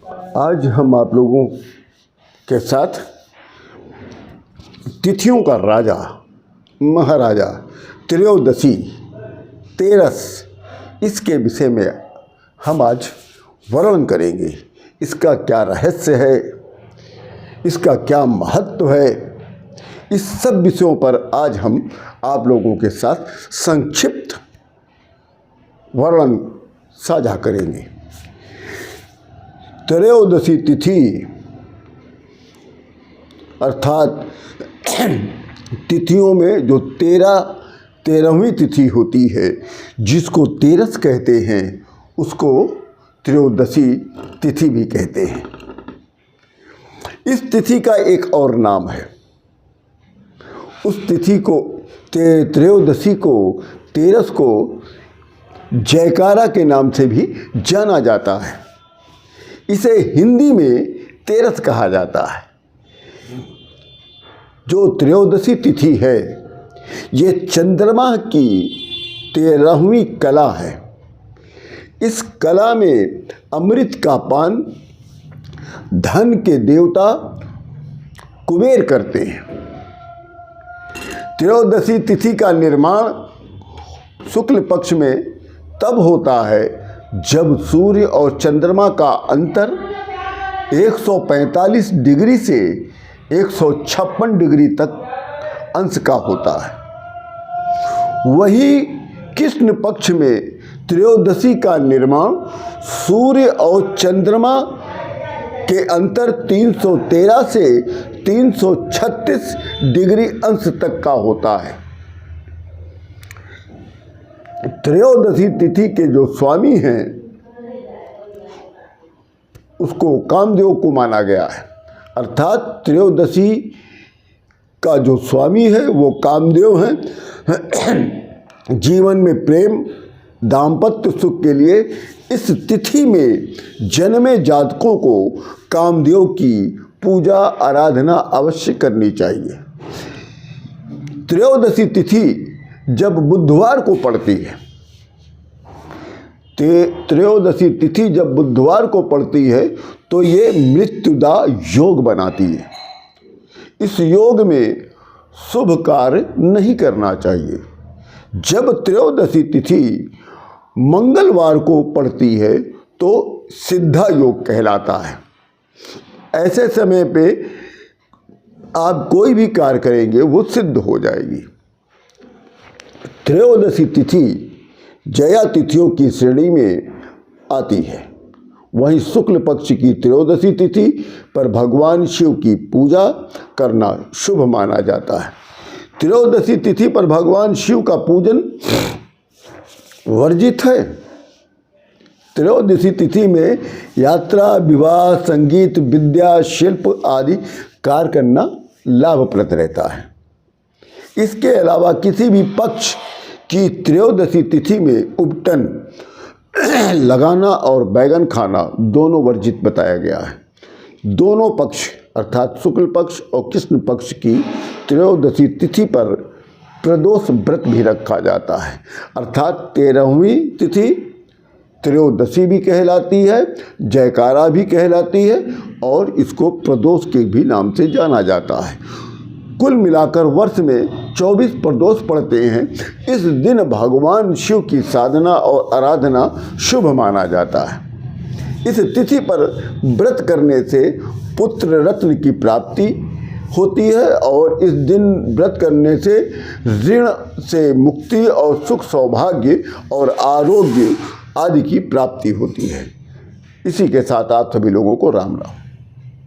आज हम आप लोगों के साथ तिथियों का राजा महाराजा त्रयोदशी तेरस इसके विषय में हम आज वर्णन करेंगे। इसका क्या रहस्य है, इसका क्या महत्व है, इस सब विषयों पर आज हम आप लोगों के साथ संक्षिप्त वर्णन साझा करेंगे। त्रयोदशी तिथि अर्थात तिथियों में जो तेरहवीं तिथि होती है, जिसको तेरस कहते हैं, उसको त्रयोदशी तिथि भी कहते हैं। इस तिथि का एक और नाम है। उस तिथि को त्रयोदशी को, तेरस को जयकारा के नाम से भी जाना जाता है। इसे हिंदी में तेरस कहा जाता है। जो त्रयोदशी तिथि है, ये चंद्रमा की 13वीं कला है। इस कला में अमृत का पान धन के देवता कुबेर करते हैं। त्रयोदशी तिथि का निर्माण शुक्ल पक्ष में तब होता है जब सूर्य और चंद्रमा का अंतर 145 डिग्री से 156 डिग्री तक अंश का होता है। वही कृष्ण पक्ष में त्रयोदशी का निर्माण सूर्य और चंद्रमा के अंतर 313 से 336 डिग्री अंश तक का होता है। त्रयोदशी तिथि के जो स्वामी हैं, उसको कामदेव को माना गया है। अर्थात त्रयोदशी का जो स्वामी है वो कामदेव हैं। जीवन में प्रेम दाम्पत्य सुख के लिए इस तिथि में जन्मे जातकों को कामदेव की पूजा आराधना अवश्य करनी चाहिए। त्रयोदशी तिथि जब बुधवार को पड़ती है, त्रयोदशी तिथि जब बुधवार को पड़ती है तो ये मृत्युदा योग बनाती है। इस योग में शुभ कार्य नहीं करना चाहिए। जब त्रयोदशी तिथि मंगलवार को पड़ती है तो सिद्धा योग कहलाता है। ऐसे समय पे आप कोई भी कार्य करेंगे वो सिद्ध हो जाएगी। त्रयोदशी तिथि जया तिथियों की श्रेणी में आती है। वहीं शुक्ल पक्ष की त्रयोदशी तिथि पर भगवान शिव की पूजा करना शुभ माना जाता है। त्रयोदशी तिथि पर भगवान शिव का पूजन वर्जित है। त्रयोदशी तिथि में यात्रा, विवाह, संगीत, विद्या, शिल्प आदि कार्य करना लाभप्रद रहता है। इसके अलावा किसी भी पक्ष की त्रयोदशी तिथि में उपटन लगाना और बैगन खाना दोनों वर्जित बताया गया है। दोनों पक्ष अर्थात शुक्ल पक्ष और कृष्ण पक्ष की त्रयोदशी तिथि पर प्रदोष व्रत भी रखा जाता है। अर्थात 13वीं तिथि त्रयोदशी भी कहलाती है, जयकारा भी कहलाती है और इसको प्रदोष के भी नाम से जाना जाता है। कुल मिलाकर वर्ष में 24 प्रदोष पड़ते हैं। इस दिन भगवान शिव की साधना और आराधना शुभ माना जाता है। इस तिथि पर व्रत करने से पुत्र रत्न की प्राप्ति होती है और इस दिन व्रत करने से ऋण से मुक्ति और सुख सौभाग्य और आरोग्य आदि की प्राप्ति होती है। इसी के साथ आप सभी लोगों को राम राम।